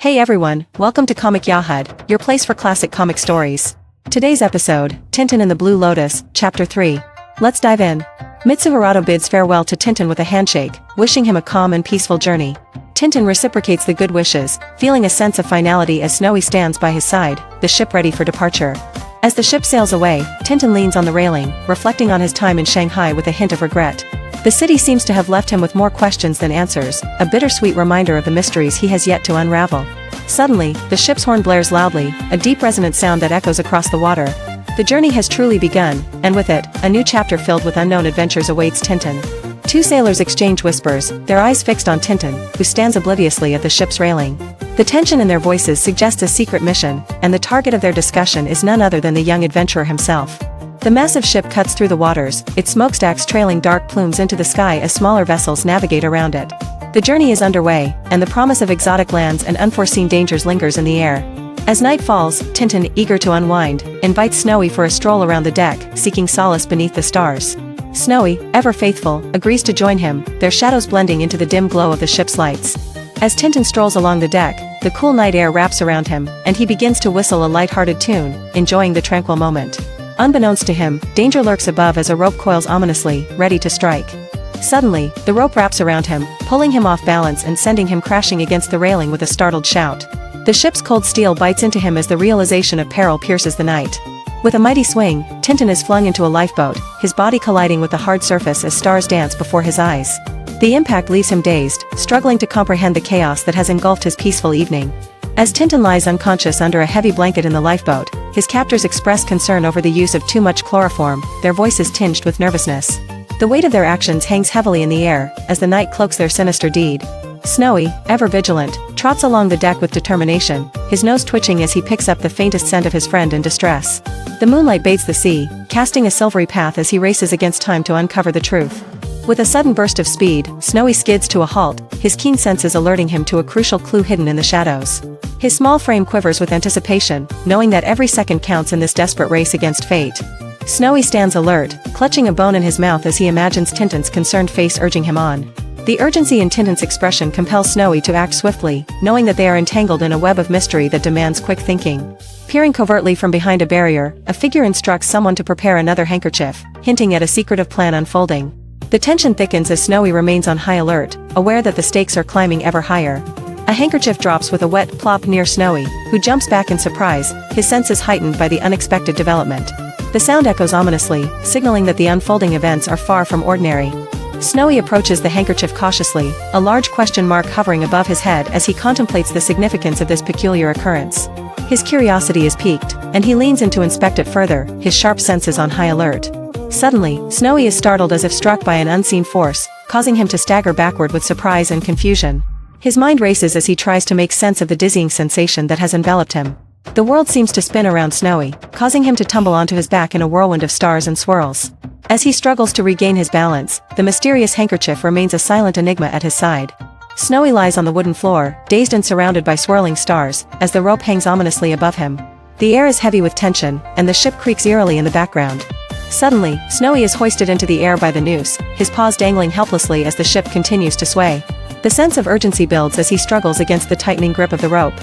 Hey everyone, welcome to Comic Yahud, your place for classic comic stories. Today's episode, Tintin and the Blue Lotus, Chapter 3. Let's dive in. Mitsuhirato bids farewell to Tintin with a handshake, wishing him a calm and peaceful journey. Tintin reciprocates the good wishes, feeling a sense of finality as Snowy stands by his side, the ship ready for departure. As the ship sails away, Tintin leans on the railing, reflecting on his time in Shanghai with a hint of regret. The city seems to have left him with more questions than answers, a bittersweet reminder of the mysteries he has yet to unravel. Suddenly, the ship's horn blares loudly, a deep resonant sound that echoes across the water. The journey has truly begun, and with it, a new chapter filled with unknown adventures awaits Tintin. Two sailors exchange whispers, their eyes fixed on Tintin, who stands obliviously at the ship's railing. The tension in their voices suggests a secret mission, and the target of their discussion is none other than the young adventurer himself. The massive ship cuts through the waters, its smokestacks trailing dark plumes into the sky as smaller vessels navigate around it. The journey is underway, and the promise of exotic lands and unforeseen dangers lingers in the air. As night falls, Tintin, eager to unwind, invites Snowy for a stroll around the deck, seeking solace beneath the stars. Snowy, ever faithful, agrees to join him, their shadows blending into the dim glow of the ship's lights. As Tintin strolls along the deck, the cool night air wraps around him, and he begins to whistle a light-hearted tune, enjoying the tranquil moment. Unbeknownst to him, danger lurks above as a rope coils ominously, ready to strike. Suddenly, the rope wraps around him, pulling him off balance and sending him crashing against the railing with a startled shout. The ship's cold steel bites into him as the realization of peril pierces the night. With a mighty swing, Tintin is flung into a lifeboat, his body colliding with the hard surface as stars dance before his eyes. The impact leaves him dazed, struggling to comprehend the chaos that has engulfed his peaceful evening. As Tintin lies unconscious under a heavy blanket in the lifeboat, his captors express concern over the use of too much chloroform, their voices tinged with nervousness. The weight of their actions hangs heavily in the air, as the night cloaks their sinister deed. Snowy, ever vigilant, trots along the deck with determination, his nose twitching as he picks up the faintest scent of his friend in distress. The moonlight bathes the sea, casting a silvery path as he races against time to uncover the truth. With a sudden burst of speed, Snowy skids to a halt, his keen senses alerting him to a crucial clue hidden in the shadows. His small frame quivers with anticipation, knowing that every second counts in this desperate race against fate. Snowy stands alert, clutching a bone in his mouth as he imagines Tintin's concerned face urging him on. The urgency in Tintin's expression compels Snowy to act swiftly, knowing that they are entangled in a web of mystery that demands quick thinking. Peering covertly from behind a barrier, a figure instructs someone to prepare another handkerchief, hinting at a secretive plan unfolding. The tension thickens as Snowy remains on high alert, aware that the stakes are climbing ever higher. A handkerchief drops with a wet plop near Snowy, who jumps back in surprise, his senses heightened by the unexpected development. The sound echoes ominously, signaling that the unfolding events are far from ordinary. Snowy approaches the handkerchief cautiously, a large question mark hovering above his head as he contemplates the significance of this peculiar occurrence. His curiosity is piqued, and he leans in to inspect it further, his sharp senses on high alert. Suddenly, Snowy is startled as if struck by an unseen force, causing him to stagger backward with surprise and confusion. His mind races as he tries to make sense of the dizzying sensation that has enveloped him. The world seems to spin around Snowy, causing him to tumble onto his back in a whirlwind of stars and swirls. As he struggles to regain his balance, the mysterious handkerchief remains a silent enigma at his side. Snowy lies on the wooden floor, dazed and surrounded by swirling stars, as the rope hangs ominously above him. The air is heavy with tension, and the ship creaks eerily in the background. Suddenly, Snowy is hoisted into the air by the noose, his paws dangling helplessly as the ship continues to sway. The sense of urgency builds as he struggles against the tightening grip of the rope.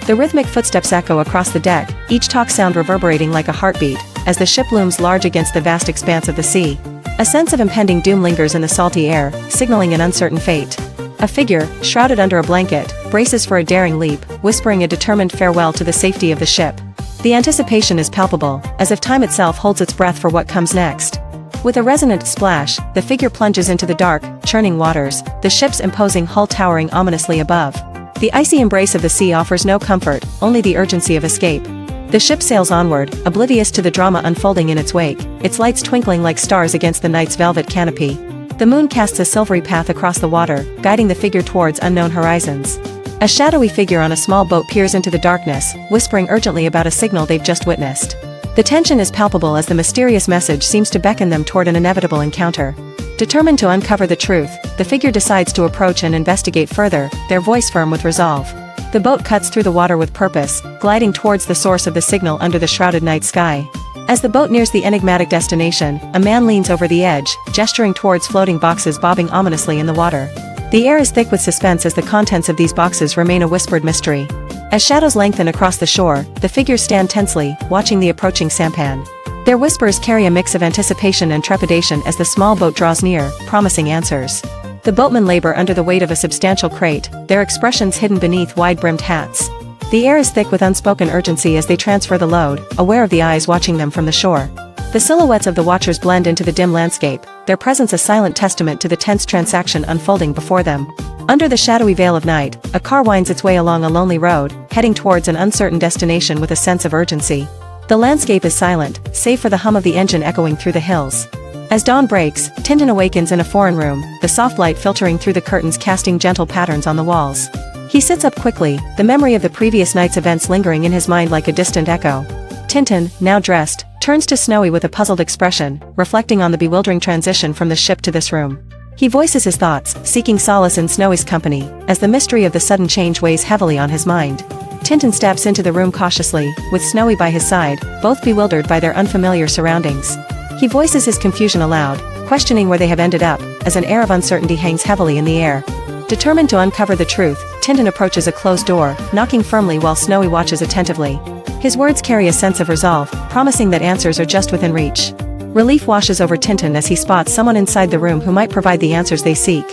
The rhythmic footsteps echo across the deck, each talk sound reverberating like a heartbeat, as the ship looms large against the vast expanse of the sea. A sense of impending doom lingers in the salty air, signaling an uncertain fate. A figure, shrouded under a blanket, braces for a daring leap, whispering a determined farewell to the safety of the ship. The anticipation is palpable, as if time itself holds its breath for what comes next. With a resonant splash, the figure plunges into the dark, churning waters, the ship's imposing hull towering ominously above. The icy embrace of the sea offers no comfort, only the urgency of escape. The ship sails onward, oblivious to the drama unfolding in its wake, its lights twinkling like stars against the night's velvet canopy. The moon casts a silvery path across the water, guiding the figure towards unknown horizons. A shadowy figure on a small boat peers into the darkness, whispering urgently about a signal they've just witnessed. The tension is palpable as the mysterious message seems to beckon them toward an inevitable encounter. Determined to uncover the truth, the figure decides to approach and investigate further, their voice firm with resolve. The boat cuts through the water with purpose, gliding towards the source of the signal under the shrouded night sky. As the boat nears the enigmatic destination, a man leans over the edge, gesturing towards floating boxes bobbing ominously in the water. The air is thick with suspense as the contents of these boxes remain a whispered mystery. As shadows lengthen across the shore, the figures stand tensely, watching the approaching sampan. Their whispers carry a mix of anticipation and trepidation as the small boat draws near, promising answers. The boatmen labor under the weight of a substantial crate, their expressions hidden beneath wide-brimmed hats. The air is thick with unspoken urgency as they transfer the load, aware of the eyes watching them from the shore. The silhouettes of the watchers blend into the dim landscape, their presence a silent testament to the tense transaction unfolding before them. Under the shadowy veil of night, a car winds its way along a lonely road, heading towards an uncertain destination with a sense of urgency. The landscape is silent, save for the hum of the engine echoing through the hills. As dawn breaks, Tintin awakens in a foreign room, the soft light filtering through the curtains casting gentle patterns on the walls. He sits up quickly, the memory of the previous night's events lingering in his mind like a distant echo. Tintin, now dressed, turns to Snowy with a puzzled expression, reflecting on the bewildering transition from the ship to this room. He voices his thoughts, seeking solace in Snowy's company, as the mystery of the sudden change weighs heavily on his mind. Tintin steps into the room cautiously, with Snowy by his side, both bewildered by their unfamiliar surroundings. He voices his confusion aloud, questioning where they have ended up, as an air of uncertainty hangs heavily in the air. Determined to uncover the truth, Tintin approaches a closed door, knocking firmly while Snowy watches attentively. His words carry a sense of resolve, promising that answers are just within reach. Relief washes over Tintin as he spots someone inside the room who might provide the answers they seek.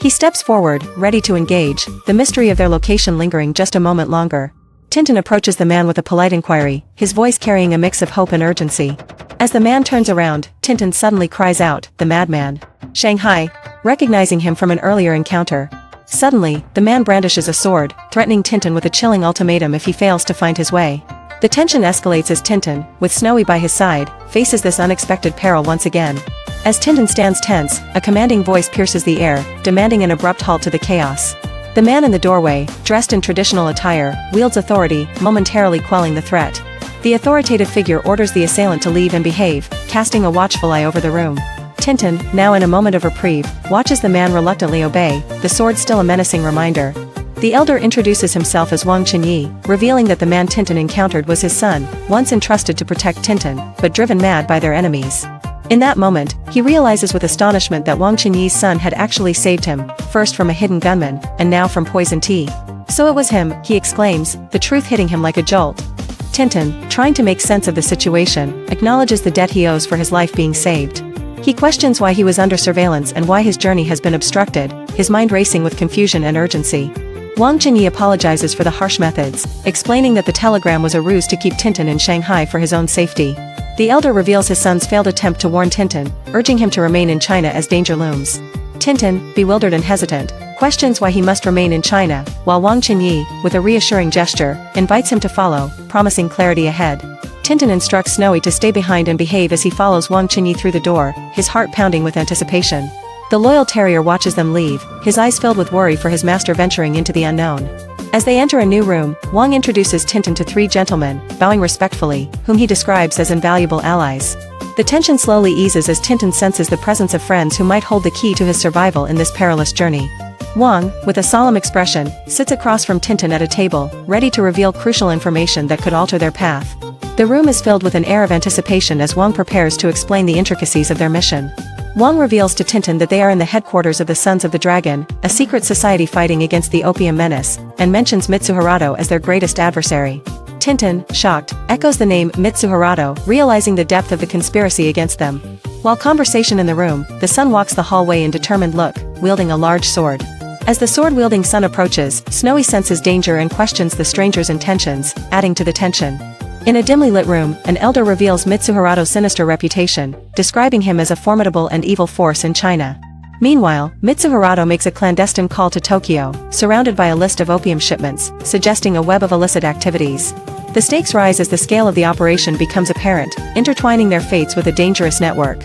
He steps forward, ready to engage, the mystery of their location lingering just a moment longer. Tintin approaches the man with a polite inquiry, his voice carrying a mix of hope and urgency. As the man turns around, Tintin suddenly cries out, "The madman! Shanghai!" recognizing him from an earlier encounter. Suddenly, the man brandishes a sword, threatening Tintin with a chilling ultimatum if he fails to find his way. The tension escalates as Tintin, with Snowy by his side, faces this unexpected peril once again. As Tintin stands tense, a commanding voice pierces the air, demanding an abrupt halt to the chaos. The man in the doorway, dressed in traditional attire, wields authority, momentarily quelling the threat. The authoritative figure orders the assailant to leave and behave, casting a watchful eye over the room. Tintin, now in a moment of reprieve, watches the man reluctantly obey, the sword still a menacing reminder. The elder introduces himself as Wang Qinyi, revealing that the man Tintin encountered was his son, once entrusted to protect Tintin, but driven mad by their enemies. In that moment, he realizes with astonishment that Wang Qinyi's son had actually saved him, first from a hidden gunman, and now from poison tea. So it was him, he exclaims, the truth hitting him like a jolt. Tintin, trying to make sense of the situation, acknowledges the debt he owes for his life being saved. He questions why he was under surveillance and why his journey has been obstructed, his mind racing with confusion and urgency. Wang Qinyi apologizes for the harsh methods, explaining that the telegram was a ruse to keep Tintin in Shanghai for his own safety. The elder reveals his son's failed attempt to warn Tintin, urging him to remain in China as danger looms. Tintin, bewildered and hesitant, questions why he must remain in China, while Wang Qinyi, with a reassuring gesture, invites him to follow, promising clarity ahead. Tintin instructs Snowy to stay behind and behave as he follows Wang Qinyi through the door, his heart pounding with anticipation. The loyal terrier watches them leave, his eyes filled with worry for his master venturing into the unknown. As they enter a new room, Wang introduces Tintin to three gentlemen, bowing respectfully, whom he describes as invaluable allies. The tension slowly eases as Tintin senses the presence of friends who might hold the key to his survival in this perilous journey. Wang, with a solemn expression, sits across from Tintin at a table, ready to reveal crucial information that could alter their path. The room is filled with an air of anticipation as Wang prepares to explain the intricacies of their mission. Wang reveals to Tintin that they are in the headquarters of the Sons of the Dragon, a secret society fighting against the opium menace, and mentions Mitsuhirato as their greatest adversary. Tintin, shocked, echoes the name Mitsuhirato, realizing the depth of the conspiracy against them. While conversation in the room, the son walks the hallway in determined look, wielding a large sword. As the sword-wielding son approaches, Snowy senses danger and questions the stranger's intentions, adding to the tension. In a dimly lit room, an elder reveals Mitsuhirato's sinister reputation, describing him as a formidable and evil force in China. Meanwhile, Mitsuhirato makes a clandestine call to Tokyo, surrounded by a list of opium shipments, suggesting a web of illicit activities. The stakes rise as the scale of the operation becomes apparent, intertwining their fates with a dangerous network.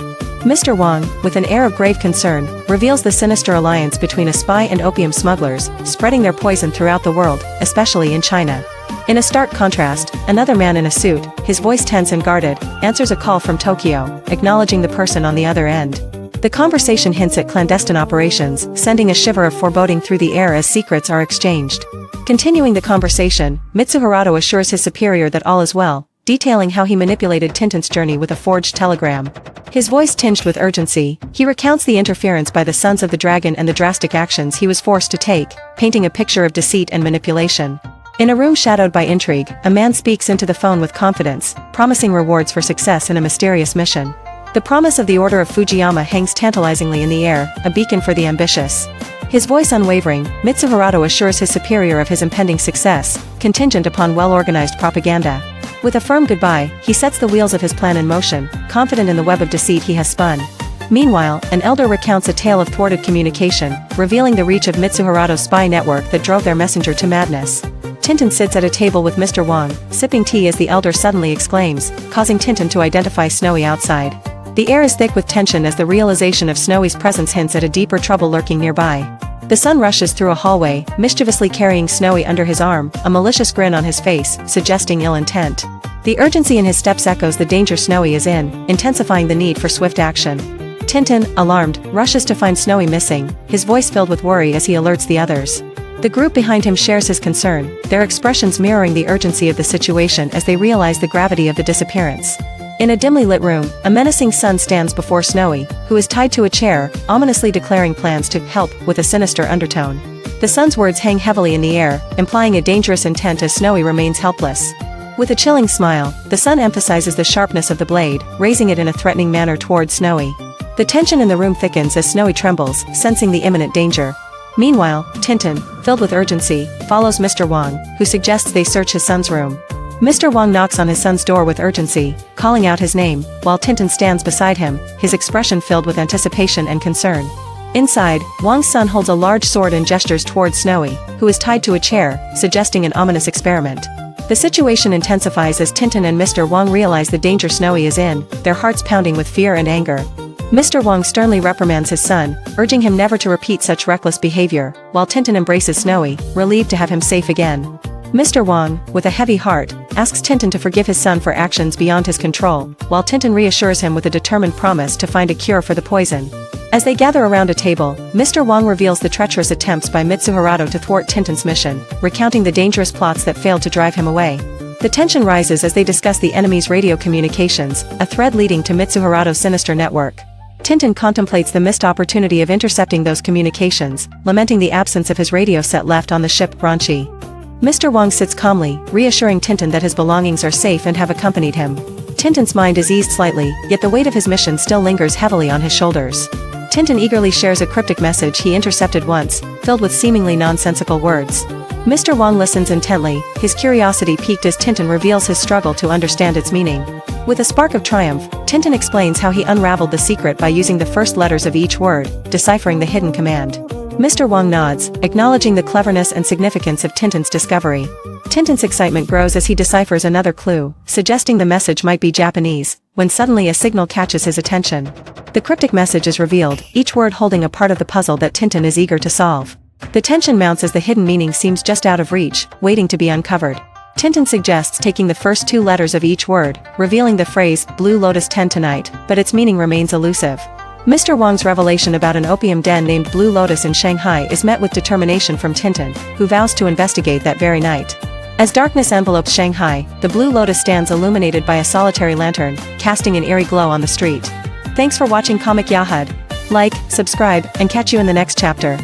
Mr. Wang, with an air of grave concern, reveals the sinister alliance between a spy and opium smugglers, spreading their poison throughout the world, especially in China. In a stark contrast, another man in a suit, his voice tense and guarded, answers a call from Tokyo, acknowledging the person on the other end. The conversation hints at clandestine operations, sending a shiver of foreboding through the air as secrets are exchanged. Continuing the conversation, Mitsuhirato assures his superior that all is well, detailing how he manipulated Tintin's journey with a forged telegram. His voice tinged with urgency, he recounts the interference by the Sons of the Dragon and the drastic actions he was forced to take, painting a picture of deceit and manipulation. In a room shadowed by intrigue, a man speaks into the phone with confidence, promising rewards for success in a mysterious mission. The promise of the Order of Fujiyama hangs tantalizingly in the air, a beacon for the ambitious. His voice unwavering, Mitsuhirato assures his superior of his impending success, contingent upon well-organized propaganda. With a firm goodbye, he sets the wheels of his plan in motion, confident in the web of deceit he has spun. Meanwhile, an elder recounts a tale of thwarted communication, revealing the reach of Mitsuhirato's spy network that drove their messenger to madness. Tintin sits at a table with Mr. Wang, sipping tea as the elder suddenly exclaims, causing Tintin to identify Snowy outside. The air is thick with tension as the realization of Snowy's presence hints at a deeper trouble lurking nearby. The son rushes through a hallway, mischievously carrying Snowy under his arm, a malicious grin on his face, suggesting ill intent. The urgency in his steps echoes the danger Snowy is in, intensifying the need for swift action. Tintin, alarmed, rushes to find Snowy missing, his voice filled with worry as he alerts the others. The group behind him shares his concern, their expressions mirroring the urgency of the situation as they realize the gravity of the disappearance. In a dimly lit room, a menacing son stands before Snowy, who is tied to a chair, ominously declaring plans to help, with a sinister undertone. The son's words hang heavily in the air, implying a dangerous intent as Snowy remains helpless. With a chilling smile, the son emphasizes the sharpness of the blade, raising it in a threatening manner toward Snowy. The tension in the room thickens as Snowy trembles, sensing the imminent danger. Meanwhile, Tintin, filled with urgency, follows Mr. Wang, who suggests they search his son's room. Mr. Wang knocks on his son's door with urgency, calling out his name, while Tintin stands beside him, his expression filled with anticipation and concern. Inside, Wang's son holds a large sword and gestures towards Snowy, who is tied to a chair, suggesting an ominous experiment. The situation intensifies as Tintin and Mr. Wang realize the danger Snowy is in, their hearts pounding with fear and anger. Mr. Wang sternly reprimands his son, urging him never to repeat such reckless behavior, while Tintin embraces Snowy, relieved to have him safe again. Mr. Wang, with a heavy heart, asks Tintin to forgive his son for actions beyond his control, while Tintin reassures him with a determined promise to find a cure for the poison. As they gather around a table, Mr. Wang reveals the treacherous attempts by Mitsuhirato to thwart Tintin's mission, recounting the dangerous plots that failed to drive him away. The tension rises as they discuss the enemy's radio communications, a thread leading to Mitsuhirato's sinister network. Tintin contemplates the missed opportunity of intercepting those communications, lamenting the absence of his radio set left on the ship Ranchi. Mr. Wang sits calmly, reassuring Tintin that his belongings are safe and have accompanied him. Tintin's mind is eased slightly, yet the weight of his mission still lingers heavily on his shoulders. Tintin eagerly shares a cryptic message he intercepted once, filled with seemingly nonsensical words. Mr. Wang listens intently, his curiosity piqued as Tintin reveals his struggle to understand its meaning. With a spark of triumph, Tintin explains how he unraveled the secret by using the first letters of each word, deciphering the hidden command. Mr. Wang nods, acknowledging the cleverness and significance of Tintin's discovery. Tintin's excitement grows as he deciphers another clue, suggesting the message might be Japanese, when suddenly a signal catches his attention. The cryptic message is revealed, each word holding a part of the puzzle that Tintin is eager to solve. The tension mounts as the hidden meaning seems just out of reach, waiting to be uncovered. Tintin suggests taking the first two letters of each word, revealing the phrase, Blue Lotus 10 tonight, but its meaning remains elusive. Mr. Wang's revelation about an opium den named Blue Lotus in Shanghai is met with determination from Tintin, who vows to investigate that very night. As darkness envelopes Shanghai, the Blue Lotus stands illuminated by a solitary lantern, casting an eerie glow on the street. Thanks for watching Comic Yahad. Like, subscribe, and catch you in the next chapter.